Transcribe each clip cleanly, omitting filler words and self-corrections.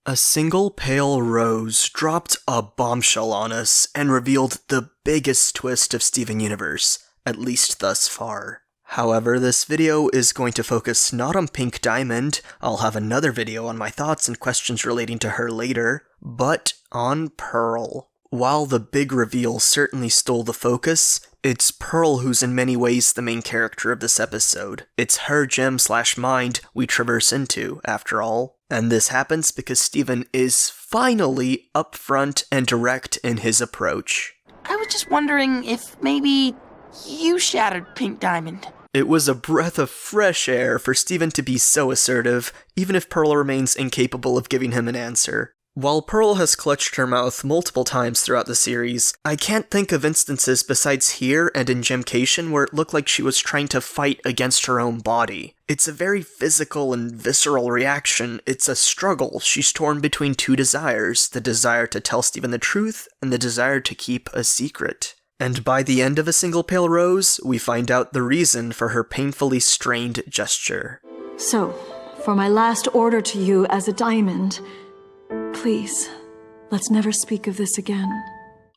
A single pale rose dropped a bombshell on us and revealed the biggest twist of Steven Universe, at least thus far. However, this video is going to focus not on Pink Diamond, I'll have another video on my thoughts and questions relating to her later, but on Pearl. While the big reveal certainly stole the focus, it's Pearl who's in many ways the main character of this episode. It's her gem/mind we traverse into, after all. And this happens because Steven is finally upfront and direct in his approach. I was just wondering if maybe you shattered Pink Diamond. It was a breath of fresh air for Steven to be so assertive, even if Pearl remains incapable of giving him an answer. While Pearl has clutched her mouth multiple times throughout the series, I can't think of instances besides here and in Gemcation where it looked like she was trying to fight against her own body. It's a very physical and visceral reaction. It's a struggle. She's torn between two desires, the desire to tell Steven the truth and the desire to keep a secret. And by the end of A Single Pale Rose, we find out the reason for her painfully strained gesture. So, for my last order to you as a diamond, please, let's never speak of this again.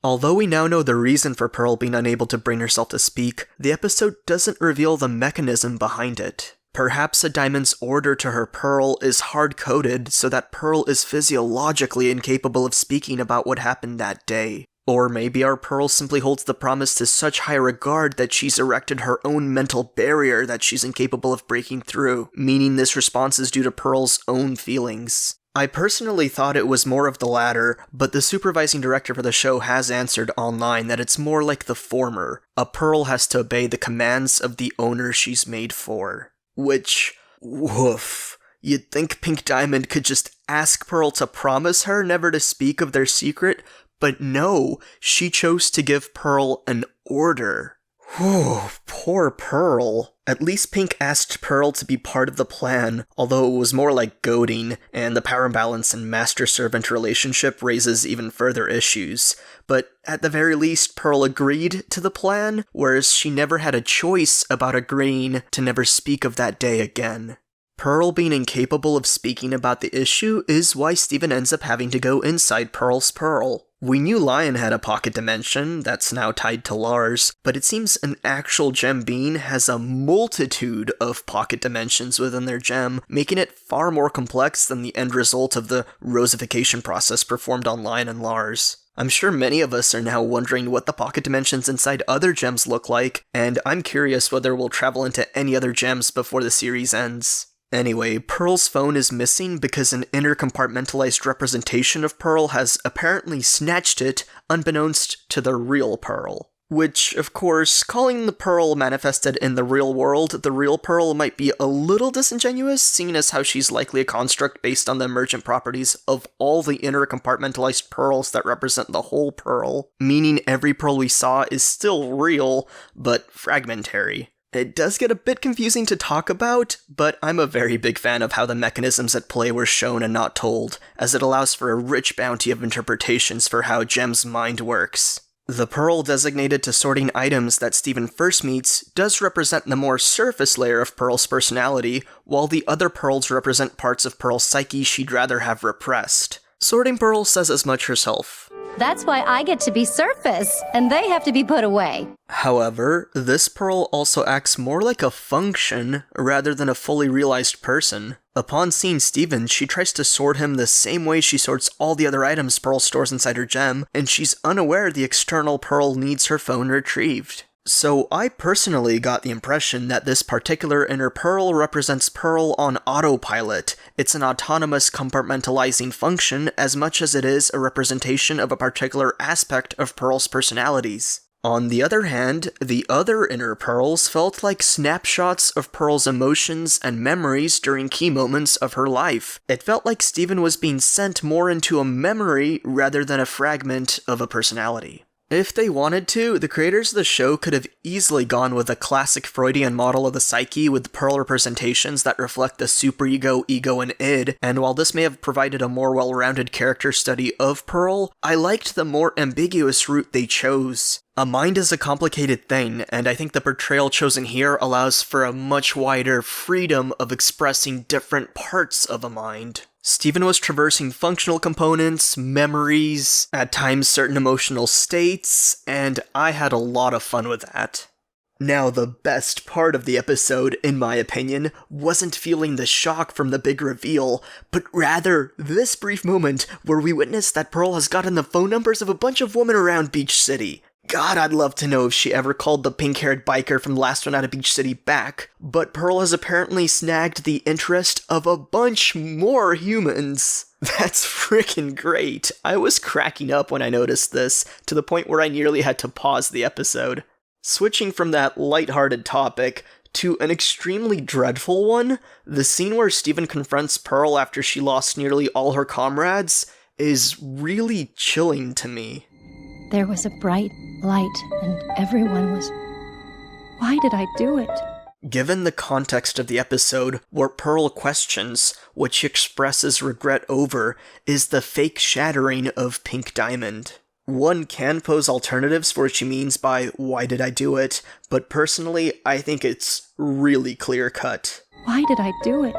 Although we now know the reason for Pearl being unable to bring herself to speak, the episode doesn't reveal the mechanism behind it. Perhaps a diamond's order to her Pearl is hard-coded so that Pearl is physiologically incapable of speaking about what happened that day. Or maybe our Pearl simply holds the promise to such high regard that she's erected her own mental barrier that she's incapable of breaking through, meaning this response is due to Pearl's own feelings. I personally thought it was more of the latter, but the supervising director for the show has answered online that it's more like the former. A Pearl has to obey the commands of the owner she's made for. Which, woof. You'd think Pink Diamond could just ask Pearl to promise her never to speak of their secret, but no, she chose to give Pearl an order. Whew, poor Pearl. At least Pink asked Pearl to be part of the plan, although it was more like goading, and the power imbalance and master-servant relationship raises even further issues. But at the very least, Pearl agreed to the plan, whereas she never had a choice about agreeing to never speak of that day again. Pearl being incapable of speaking about the issue is why Steven ends up having to go inside Pearl's Pearl. We knew Lion had a pocket dimension that's now tied to Lars, but it seems an actual gem being has a multitude of pocket dimensions within their gem, making it far more complex than the end result of the rosification process performed on Lion and Lars. I'm sure many of us are now wondering what the pocket dimensions inside other gems look like, and I'm curious whether we'll travel into any other gems before the series ends. Anyway, Pearl's phone is missing because an intercompartmentalized representation of Pearl has apparently snatched it, unbeknownst to the real Pearl. Which, of course, calling the Pearl manifested in the real world the real Pearl might be a little disingenuous, seeing as how she's likely a construct based on the emergent properties of all the intercompartmentalized pearls that represent the whole Pearl, meaning every Pearl we saw is still real, but fragmentary. It does get a bit confusing to talk about, but I'm a very big fan of how the mechanisms at play were shown and not told, as it allows for a rich bounty of interpretations for how Gem's mind works. The Pearl designated to sorting items that Steven first meets does represent the more surface layer of Pearl's personality, while the other Pearls represent parts of Pearl's psyche she'd rather have repressed. Sorting Pearl says as much herself. That's why I get to be surface, and they have to be put away. However, this Pearl also acts more like a function rather than a fully realized person. Upon seeing Steven, she tries to sort him the same way she sorts all the other items Pearl stores inside her gem, and she's unaware the external Pearl needs her phone retrieved. So I personally got the impression that this particular inner Pearl represents Pearl on autopilot. It's an autonomous compartmentalizing function as much as it is a representation of a particular aspect of Pearl's personalities. On the other hand, the other inner Pearls felt like snapshots of Pearl's emotions and memories during key moments of her life. It felt like Steven was being sent more into a memory rather than a fragment of a personality. If they wanted to, the creators of the show could have easily gone with a classic Freudian model of the psyche with Pearl representations that reflect the superego, ego, and id, and while this may have provided a more well-rounded character study of Pearl, I liked the more ambiguous route they chose. A mind is a complicated thing, and I think the portrayal chosen here allows for a much wider freedom of expressing different parts of a mind. Steven was traversing functional components, memories, at times certain emotional states, and I had a lot of fun with that. Now, the best part of the episode, in my opinion, wasn't feeling the shock from the big reveal, but rather this brief moment where we witnessed that Pearl has gotten the phone numbers of a bunch of women around Beach City. God, I'd love to know if she ever called the pink-haired biker from the last one out of Beach City back, but Pearl has apparently snagged the interest of a bunch more humans. That's freaking great. I was cracking up when I noticed this, to the point where I nearly had to pause the episode. Switching from that lighthearted topic to an extremely dreadful one, the scene where Steven confronts Pearl after she lost nearly all her comrades is really chilling to me. There was a bright light, and everyone was... Why did I do it? Given the context of the episode, what Pearl questions, what she expresses regret over, is the fake shattering of Pink Diamond. One can pose alternatives for what she means by why did I do it, but personally, I think it's really clear-cut. Why did I do it?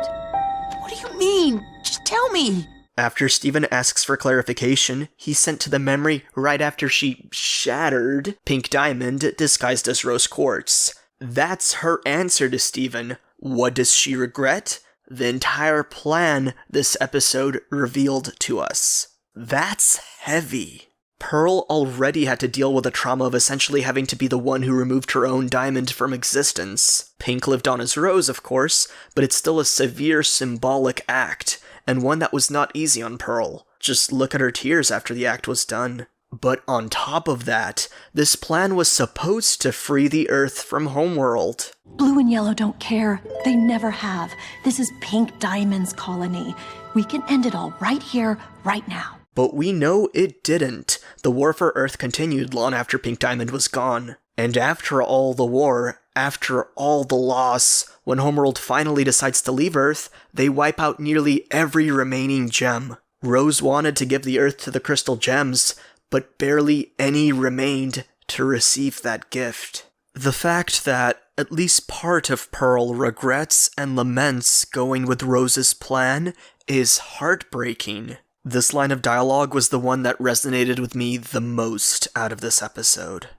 What do you mean? Just tell me. After Steven asks for clarification, he's sent to the memory right after she shattered Pink Diamond, disguised as Rose Quartz. That's her answer to Steven. What does she regret? The entire plan this episode revealed to us. That's heavy. Pearl already had to deal with the trauma of essentially having to be the one who removed her own diamond from existence. Pink lived on as Rose, of course, but it's still a severe symbolic act, and one that was not easy on Pearl. Just look at her tears after the act was done. But on top of that, this plan was supposed to free the Earth from Homeworld. Blue and yellow don't care. They never have. This is Pink Diamond's colony. We can end it all right here, right now. But we know it didn't. The war for Earth continued long after Pink Diamond was gone. And after all the war, after all the loss, when Homeworld finally decides to leave Earth, they wipe out nearly every remaining gem. Rose wanted to give the Earth to the crystal gems, but barely any remained to receive that gift. The fact that at least part of Pearl regrets and laments going with Rose's plan is heartbreaking. This line of dialogue was the one that resonated with me the most out of this episode.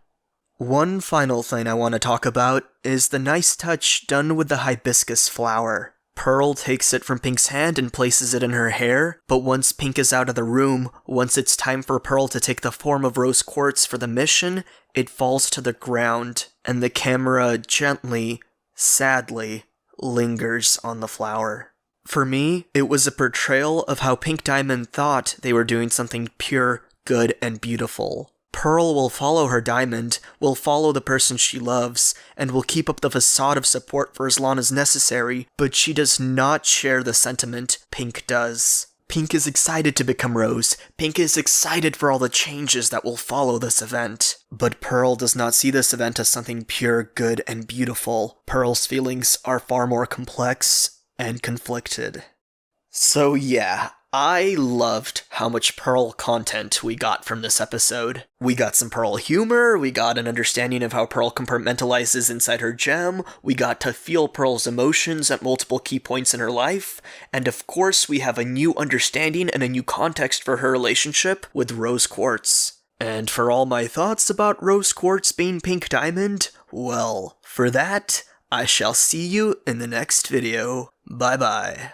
One final thing I want to talk about is the nice touch done with the hibiscus flower. Pearl takes it from Pink's hand and places it in her hair, but once Pink is out of the room, once it's time for Pearl to take the form of Rose Quartz for the mission, it falls to the ground, and the camera gently, sadly, lingers on the flower. For me, it was a portrayal of how Pink Diamond thought they were doing something pure, good, and beautiful. Pearl will follow her diamond, will follow the person she loves, and will keep up the facade of support for as long as necessary, but she does not share the sentiment Pink does. Pink is excited to become Rose. Pink is excited for all the changes that will follow this event. But Pearl does not see this event as something pure, good, and beautiful. Pearl's feelings are far more complex and conflicted. So yeah, I loved how much Pearl content we got from this episode. We got some Pearl humor, we got an understanding of how Pearl compartmentalizes inside her gem, we got to feel Pearl's emotions at multiple key points in her life, and of course we have a new understanding and a new context for her relationship with Rose Quartz. And for all my thoughts about Rose Quartz being Pink Diamond, well, for that, I shall see you in the next video. Bye bye.